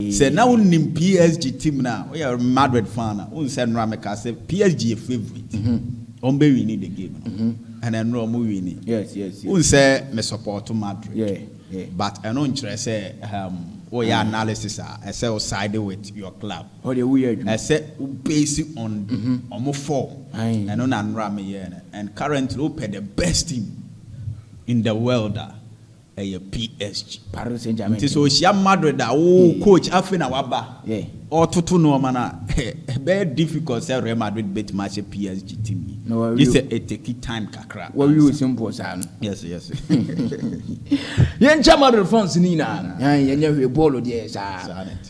Say now in PSG team now, we are Madrid fan. We say Rameka say PSG favorite. Ombe we need the game, and then Rome winning. Yes. We say me support to Madrid. Yeah. But I know interest say your analysis I say side with your club. Oh, the weird. I say based on almost form. I know na Rame and currently we the best team in the world. PSG. Paris Saint-Germain. So she Madrid that coach afina waba. Yeah. Or to no mana. Very difficult say Real Madrid beat match a PSG team. No, this a take time kakra. Well, you simple san. Yes. Yen Madrid France ni na. Yen we ball there sa.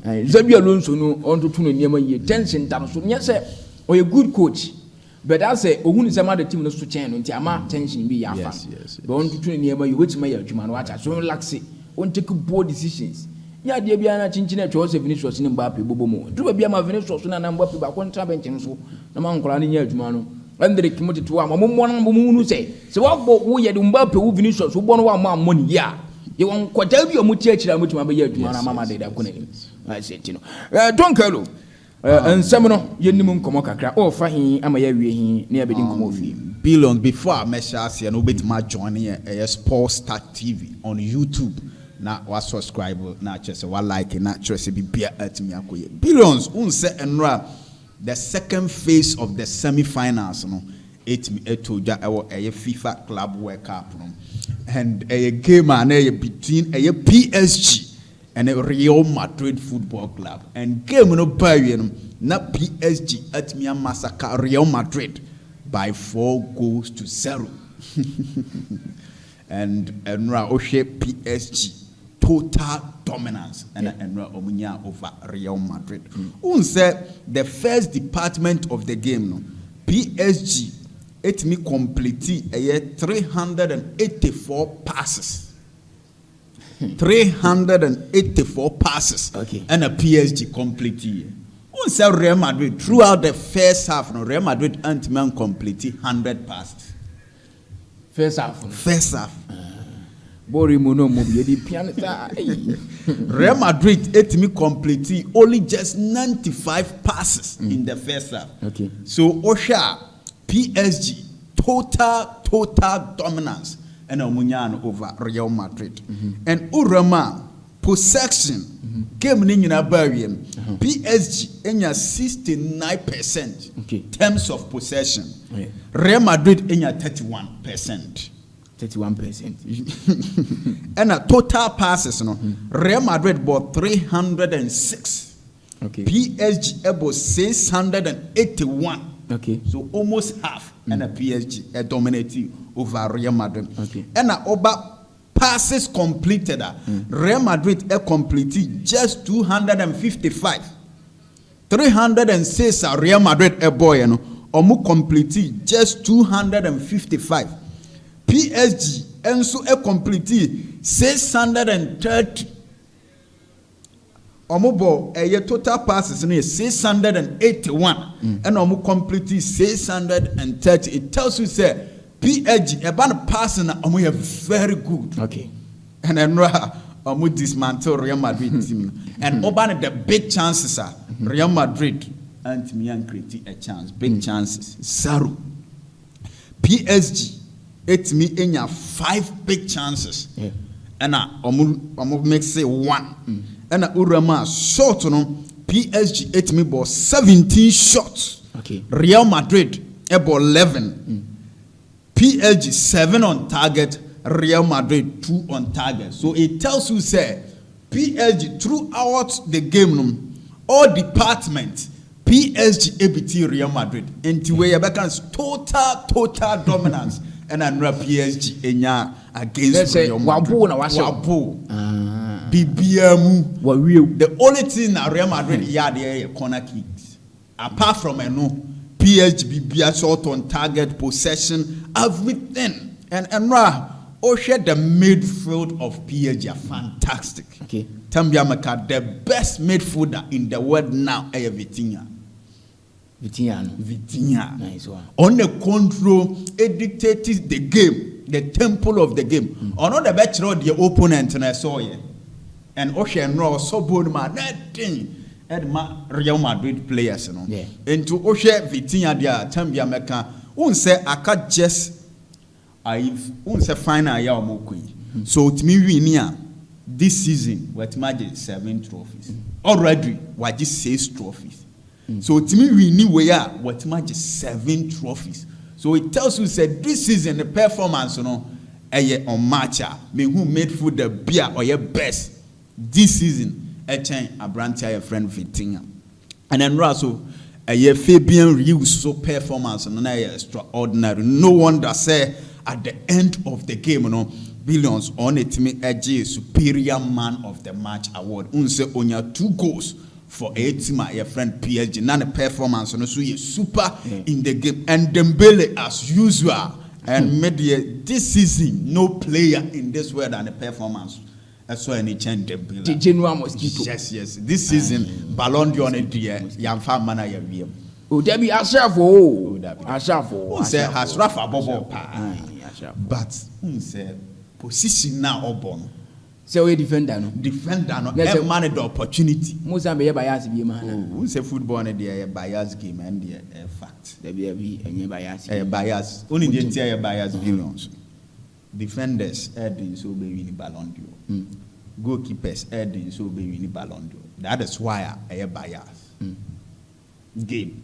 Zabi Alonso no on to no niam ye tension tam so. Yen say o a good coach. But I say, Ogun some other team no to change until ama tension be yafa. Yes. But on to train near you which may you man watch so laxy. On take bold decisions. Ya dear Biana Chinchina chose a Vinicius in Mbappe Bobomo. Do be my Vinicius and Mbappe back one trabench so. The man crying here, Jumano. And they committed to one moon say. So what we had Mbappe who Vinicius who won one money. Yeah. You want quite your much which my year to Mama did. I said, you know. Don't call. And some yenimum komo kakra o fa hin amaye wie hin na abedi komo fi billion before I measure see no bit my join here Sports Star TV on YouTube na wa subscribe na chese wa like na chese bi bia atimi akoye billions unse enra the second phase of the semi-finals no etimi etoja ewo FIFA Club World Cup no and a game na between PSG and a Real Madrid Football Club. And game no buy na PSG at me massacre Real Madrid by 4-0. and Oshe PSG total dominance and Omunya over Real Madrid. Unse the first department of the game no PSG it me complete 384 passes. 384 passes. Okay. And a PSG completely. We say Real Madrid throughout the first half. No, Real Madrid man completely 100 passes. First half. Real Madrid me completely only just 95 passes in the first half. Okay. So Osha PSG total dominance. And Omunyan over Real Madrid. And Urama possession game in a barrier. PSG in 69% terms of possession. Real Madrid in 31%. 31%. And a total passes no. Real Madrid bought 306. PSG about 681. So almost half and a PSG dominating over Real Madrid. And over passes completed. Real Madrid completed just 255. 306 Real Madrid boy no omu completed just 255. PSG enso completed 630. Omubo total passes is 681 and omu completed 630. It tells you say PSG ban passing omu are very good. And then omu dismantle Real Madrid team and oban the big chances are Real Madrid and me and create a chance big chances zero. PSG it me in 5 big chances and omu make say 1. And Urama shot no PSG 8 me ball 17 shots. Real Madrid ball 11. PSG 7 on target. Real Madrid 2 on target. So it tells you say PSG throughout the game all departments PSG ABT Real Madrid. Into where you total dominance. And then PSG enya against Real Madrid. The only thing that Real Madrid had corner kicks. Apart from PSG BBA shot on target, possession, everything. And the midfield of PSG are fantastic. Tambiamaka, the best midfielder in the world now, Vitinha. Nice one. On the control, it dictates the game, the tempo of the game. On the better the opponent and I saw it. and Ocean Raw so bold man that thing Edma Real Madrid players no into Oshe Vitinha dia Tambia Meka unse aka just unse final ya omokui so to me we this season what imagine 7 trophies already what just 6 trophies so to me we we what imagine 7 trophies so it tells you said this season the performance on matcha me who made food the beer or your best this season a chain a branch your friend Vitinha and then Russell a Fabian Rius so performance and extraordinary no wonder say at the end of the game Billions on it me a superior man of the match award unse onya 2 goals for a team your friend PSG none performance so you super in the game and Dembele as usual and media this season no player in this world and the performance that's why any change Dembele yes this season Ballon d'Or on dear yamfa mana ya wiem o debi ashrafo say ashrafo bobo pa but say position now obon say we defender no every man the opportunity musa be bias bi man who say football na dey bias game and the fact there be enye bias only the entire bias Billions defenders heading so be win Ballon d'Or goalkeepers heading so be win Ballon d'Or that is why a bias game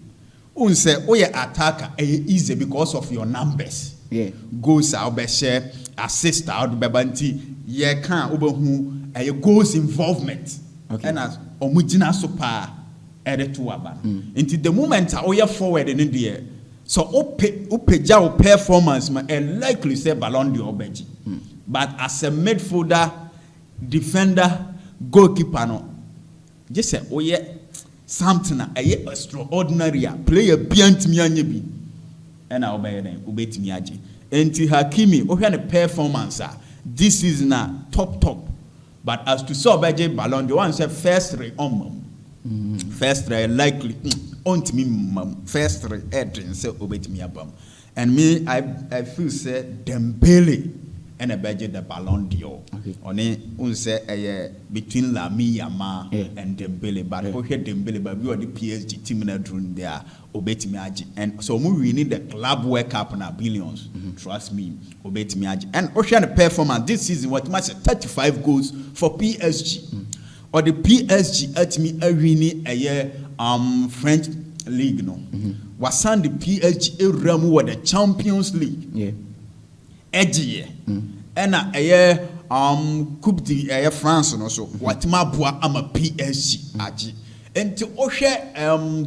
say oh yeah attacker easy because of your numbers goals out be share assist out be banti ye kan obehu goals involvement and as omugina so pa to aba into the moment oya forward in there so opeja performance ma likely say Ballon d'Or obeji but as a midfielder defender goalkeeper no just say oya something extraordinary player biantimi anye bi and I obey them ubetimi age enti Hakimi ohwe ne performance this is na top but as to so obey Ballon d'Or one say first three first three likely on me first three edin say obetimi abam and me I feel say Dembele and a budget the Ballon d'Or on it say between Lamine Yamal and Dembele but okay Dembele but we are the PSG team in a drone there obetimi age and so we need the Club World Cup na Billions trust me obetimi age and Ocean performance this season what much 35 goals for PSG or the PSG at me winning French league no wasan the PSG eramu with the Champions League edge and coupe de France no so watima boa ama PSG age and to ohwe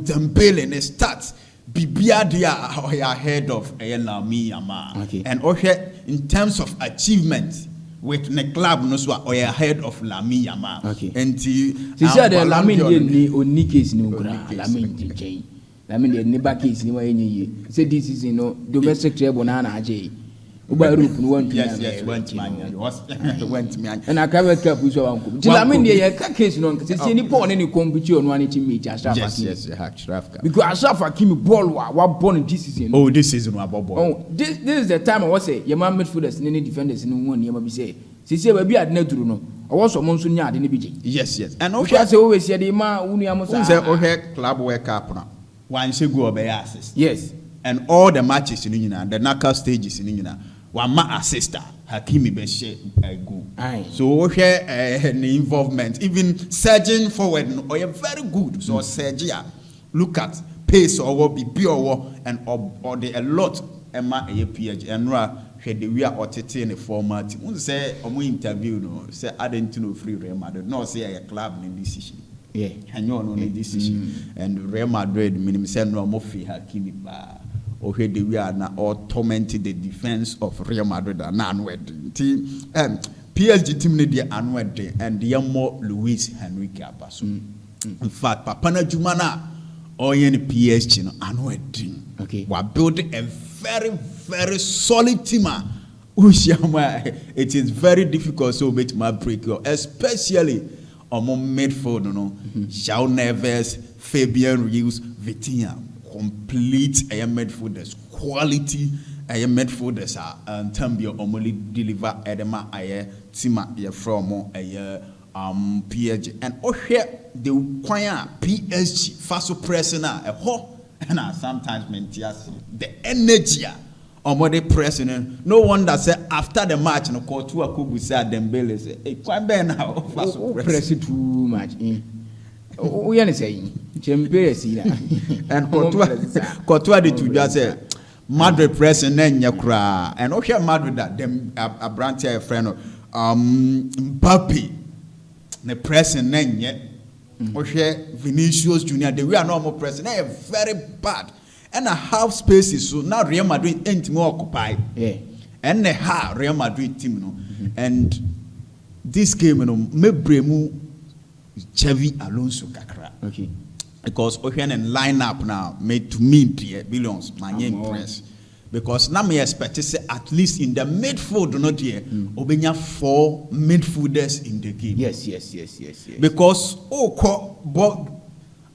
Dembele ne start bibia dia ahead of Lamine Yamal and ohwe in terms of achievement with the club no so ahead of Lamine Yamal and she said Lamine ni oni case ni nkura Lamine change Lamine ni back case ni wa yenye say this season no domestic treble na age Uba Europe no want went me and I covered cup with your uncle. Lamine the case no say ni Paul any competition no any team meet Ashraf Hakimi because Ashraf Hakimi ball wa born this season. Oh this season wa ball. Oh this is the time I was say your man midfielders any defenders no one near be say say we be adna duru no I was someone so nya ade ne bi yes and okay say always say the man unu am say okay Club World Cup na one say go obey assist yes and all the matches in the knockout stages in one ma sister Hakimi be share go so okay the involvement even surging forward no or very good so Sergia look at pace or be or and or the a lot emma PSG and ra the we are otete in the format we say omo interview no say I didn't know free Real Madrid no say a club in decision and you know the decision and Real Madrid minimum say no mo fi Hakimi ba okay the we are now all tormented the defense of Real Madrid and unwed team PSG team need the unwed and the more Luis Henrique Abaso in fact Papa na Jumana or any PSG no unwed we are building a very solid team it is very difficult so make my break especially among midfield no João Neves Fabian Ruiz Vitinha complete midfielders quality midfielders and Tambio only deliver edema tima from PSG and the choir PSG faso pressing a ho and sometimes mentias the energy the pressing. No wonder say after the match no call to a kubu say Dembele say hey quite bad now faso press too much we are saying champion and Courtois the two just say Madrid pressing nenya kra and Madrid that them a branch a friend Mbappe the pressing nenya Vinicius Junior the we are normal pressing they very bad and a half spaces so now Real Madrid ain't more occupied and the Real Madrid team and this game me bremu Xavi Alonso kakra because Ocean and line up now made to me billions my name press because now me expect to say at least in the midfield not here obenya 4 midfielders in the game yes because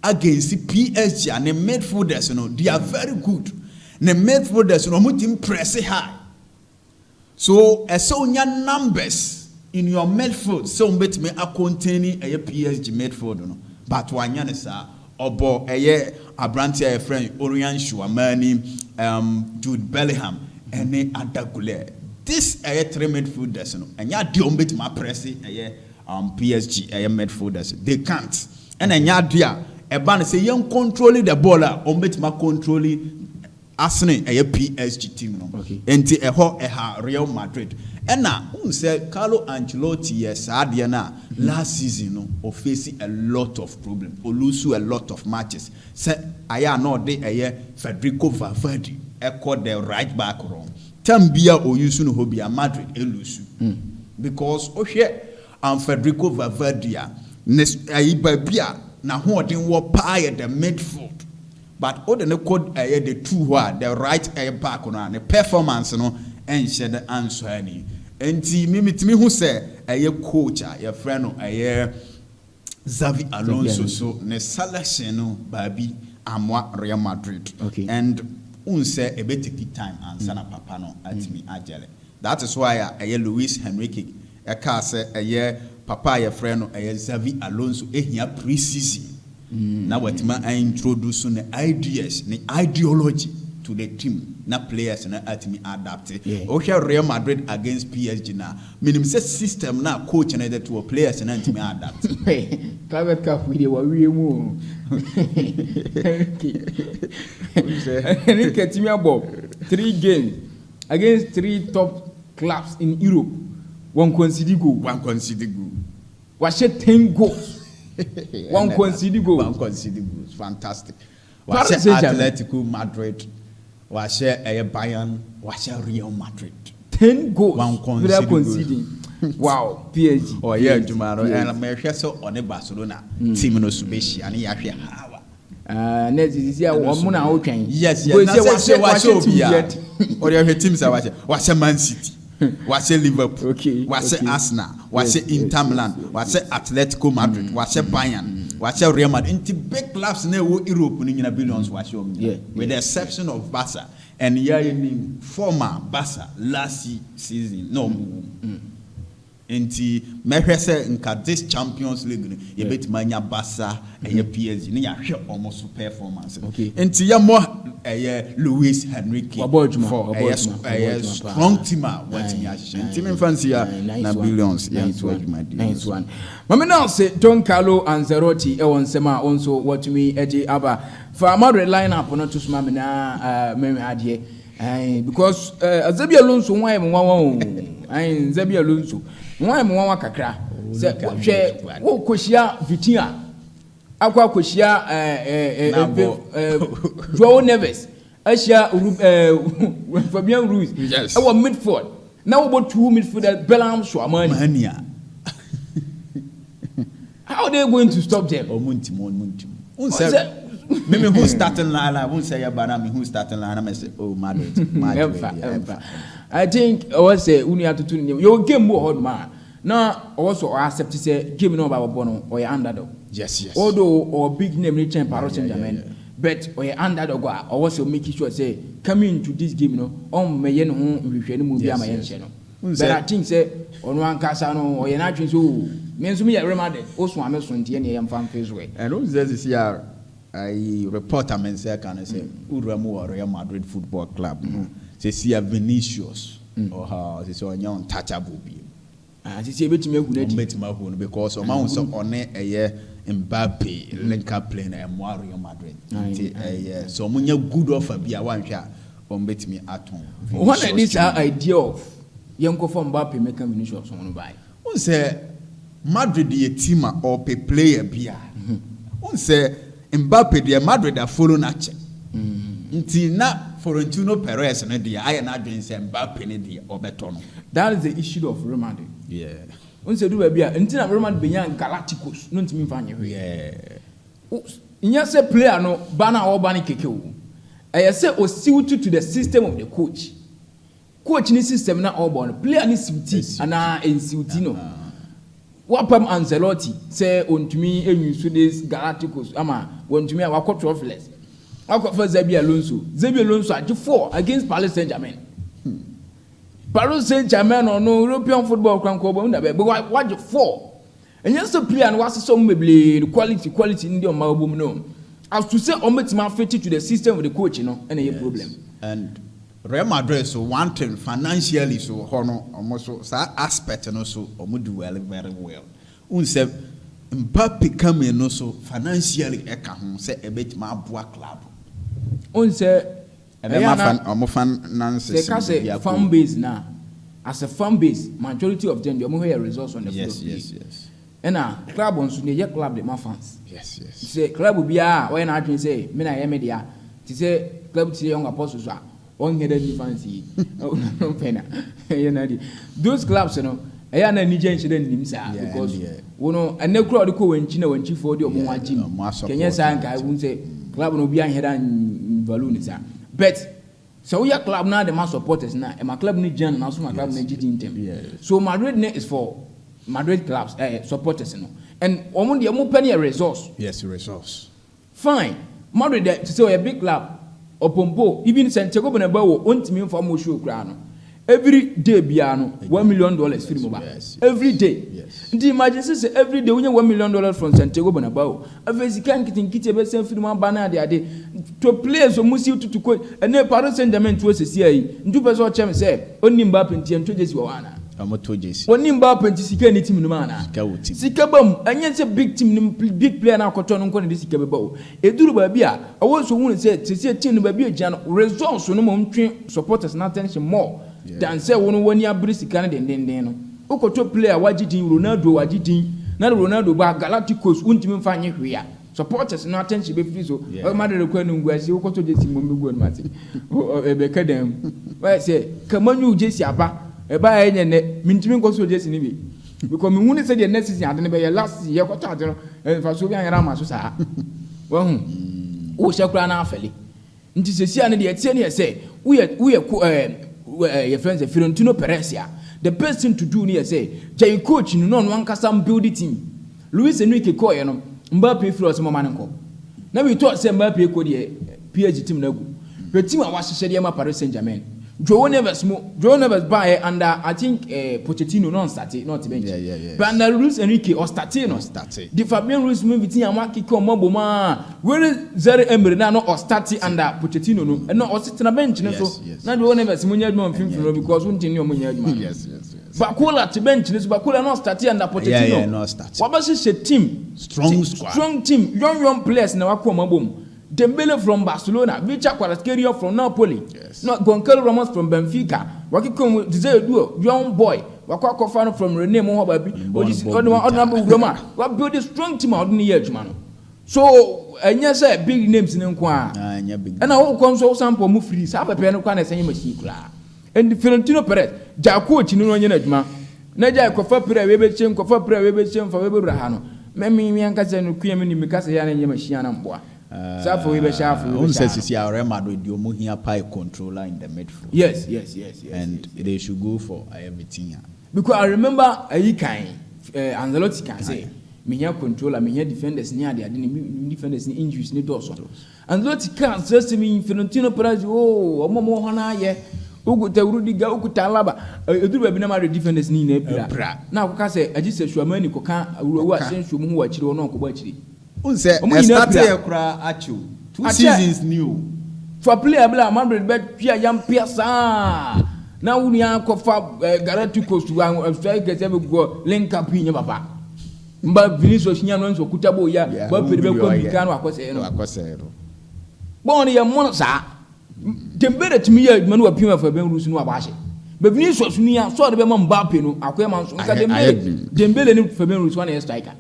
against the PSG and the midfielders they are very good the midfielders team press high so your numbers in your midfield so bet me a containing a PSG midfield but one yanisa obo Abranti a friend Orion Shuamani Jude Bellingham and other gule this 3 midfielders and ya don't bet my press PSG midfielders they can't and then ya dia a ban say young controlling the ball on bet my controlling Arsenal a PSG team enti Real Madrid and now say Carlo Ancelotti yes last season facing a lot of problems or lose a lot of matches say aya no dey Federico Valverde called the right back wrong tambia o yusu no hobia Madrid lose because Federico Valverde bia na hoden wo pie the midfield but all the code the two the right back on the performance no and share the answer any enti me who say coach your friend Xavi Alonso so ne selection no baby amwa Real Madrid and say a bit take time and sana papa no atimi agele that is why Luis Enrique say papa your friend Xavi Alonso ehia pre-season na watima introduce the ideas the ideology to the team na players na atimi adapt Real Madrid against PSG na minimum system na coach na to players na atimi adapt private cup we dey mu Enrique team abo 3 games against 3 top clubs in Europe one conceded goal was 10 goals one conceded goal fantastic was Atletico Madrid was Bayern was Real Madrid 10 goals one conceding wow PSG Jumaro and me so on Barcelona team no subeshi ani ya hwe hawa next is here one na o twen yes was obia or your teams are was Man City was Liverpool was Arsenal was Inter Milan was Atletico Madrid was Bayern was Real Madrid into big clubs na Europe ni na billions was with the exception of Barca and in former Barca last season no enti mehwe se nka this Champions League ye betimanya Barca and PSG ni ya hwe almost performance enti ya mo Luis Enrique for a strong team what me team fancy na billions nice one mama now say Don Carlo Ancelotti e won sema also what me eje aba for Madrid lineup no to suma me na me ade because Xabi Alonso won am Xabi Alonso won am kakra se hwe wo koshia Vitinha akwa koshia Joao Neves Asia Fabian Ruiz our midfield now about 2 midfielders Bellingham Shuamani how are they going to stop them Maybe who starting line who say about me who starting line I say oh Madrid I think I was say uni atutu your game more hard man now also accept to say game no about bono or underdog yes although or big name reach Paris Saint-Germain but or underdog or also make sure say coming to this game no on me yen ho hwehwe no mu bia ma yen hye no But I think say on one casano or you're not so means me a remade also I'm a son and fan face way. And who says this year I report a man say can say Uramu or Real Madrid Football Club. Say see a Vinicius or how this on your untouchable be. I see a bit me because amounts of on a year Mbappe link up playing a Real Madrid. So when you good offer be a one shot on bet me at home. What is this idea of young from Mbappe make a Vinicius on buy? One say Madrid the team or pay player beer. One say Mbappe the Madrid are follow nature. Until now Florentino Perez and the I not doing say Mbappe the or Betono. That is the issue of Real Madrid. Yeah. One say do be until Real Madrid be young Galacticos. No to me find you. Yeah. In say player no banner or banny keke. I say o suited to the system of the coach. Coach ni system na all born. Player ni suited and in suitino. What pam Ancelotti say on to me use this Galacticos ama when to me our coach trophless. I got for Xabi Alonso at 4 against Paris Saint-Germain. Paris Saint-Germain or no European football can call but what you 4? And yes, the player and was some maybe the quality in the album no. As to say omit man fitted to the system of the coach, you know, any problem. And Real Madrid so one thing financially so honor almost so aspect and also do well very well. Unse Mbappe come in also financially eka say a bit my boa club. Unse fan fan base now. As a fan base, majority of them they have results on the field. Yes. And club on Sunday, your club the my fans. Yes. Say club will be when I can say, me na media. To say club to young apostles are on here the fancy. No pena. Those clubs, you know, I am a Niger incident because you know, and no crowd go when China when chief for the Omo Jim. Can you say I won't say club no be here and balloon is but so your club now the mass supporters now and my club need join and also my club need team. So Madrid is for Madrid clubs supporters, you know. And on the more penny a resource. Yes, resource. Fine. Madrid to say a big club or Pompo, even Santiago Bernabeu won't mean for more show crown. Every day biano $1 million for mobile. Yes. Every day. Yes. The emergency every day when $1 million from Santiago Bernabeu. A physical getting kitty send film banner the day to players who must you to quit and then Paris Saint-Germain to CIA. Do person cham say only Mbappe and Tojes Wana. When Mbappe and Sika any team no man. Sikabum and yes a big team big player now control on this Sikababo. A do babia. I also want to say to see a team baby Jan results no more supporters not attention more. Dan say one year British Canada then Okoto player wajidin Ronaldo wajidin na Ronaldo ba Galacticos untimi fanye hwea supporters no attention be free so o ma de kwanu ngwasi Okoto jesi momegu on mate e be kadam why say kamanyu jesi aba e ba enye ne mintimi nkoso jesi ni bi because me hunu say the next season ade ne be last year Okoto ade no e fa so bi anyara ma so saa wa hu o shakura na afeli nti sesi ane de etie ne say we your friends Florentino Perez the best thing to do near say jay coach no one can build the team Luis Enrique ko you know Mbappe free us man ko na we talk say Mbappe ko the PSG team na go the team a was share ma Paris Saint-Germain Joe never buy under I think Pochettino non started not bench but under Luis Enrique or started the Fabian Ruiz move team and mark ko mo ma where Zare Emery na no or started under Pochettino no and no or sit na bench na so na Joe never see munya adwuma mfimfino because won tin no munya adwuma yes Bakola to bench this Bakola not started under Pochettino no start what was a team strong team young players na wakọ mabom Dembele from Barcelona, Victor Kvaratskhelia from Napoli, not Goncalo Ramos from Benfica. Wakikom desire duo young boy. Wakako fan from Rene Mohababi. Roma. What build a strong team out in the year, man. So and yes, big names in Nkwa. And I will console sample move free. Have a piano can say machine. And the Florentino Perez, Jaco Chino Yenajma. Naja Kofa Pere Webechem, Kofa Pere Webechem for Webrahano. Memi Yankas and Quemin Mikasa and Yamashana Bois. Who says you are Madrid, you move here pie controller in the midfield. Yes. And they should go for everything. Because I remember a kind Ancelotti can say, me here controller, me here defenders near the defenders injuries, need also. Ancelotti can't say to me, Florentino Perez, oh, more hana ye, Ukuta Rudiger, ukuta Alaba. You be na Madrid defenders ni na bra. Na ko ka say agise Shuamani ko kan awuwa sensu mu wa chire ono ko ba chire. Unse start here kra achu. 2 seasons new. For player bla Madrid bet pia yam piasa. Na wuni akofa Galacticos to strike say go link up nya baba. Mba Vinicius nya no nso kutabo ya ba pede be ko bika no akose no. Bon ye mon sa. Dembele timi ya adwuma no wapima fa ben rusu no abahye. Be Vinicius ni ya so de be Mbappe no akoya man so nka Dembele ni fa ben rusu na striker.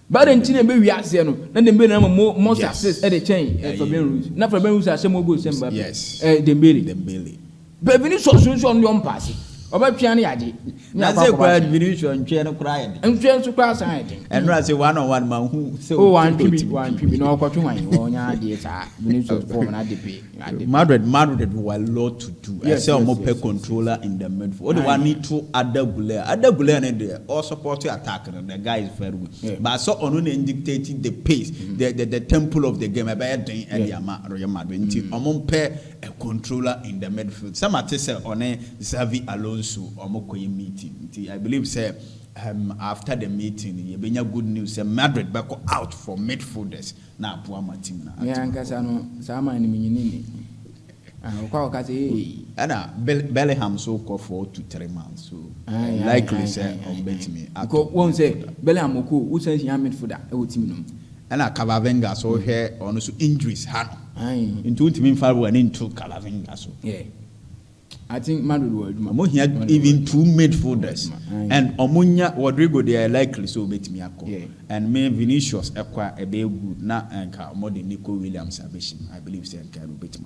Ba de ntine be wi ase no na Dembele na mo success e de chain fa ben rusu. Na fa ben rusu ase mo go se Mbappe. Dembele. Be Vinicius so no pass. Obetwa na yaje. Na say kwa Vinicius ntwe no kra ye. Ntwe so kra san ye. Enra say one on one man who say one tribi no kwatwe wan onya ade sa Vinicius form na ade. Madrid were a lot to do. I say more per controller in the midfield. Only one need to Ada Goulet and there all support attack. The guy is very good. But so on dictating the pace, the tempo of the game. I better doing Real Madrid. Among pair a controller in the midfield. Some artists say on Xavi Alonso or Mokoye meeting. I believe say after the meeting, you bring good news. Madrid back out for midfielders. Now, poor Martin. Yeah, Casano, Sama and Minini. Bellingham so called for 2 3 months. So likely say on bet me. I won't say Bellingham who says you are midfielder. I would team. And Cavavenga so here on also injuries. Into team 5 and into Cavavenga. So yeah. I think Madrid will do even 2 midfielders. And Omunya Rodrigo they are likely so bet me and me Vinicius acquire a big good na and more than Nico Williams I believe say can bet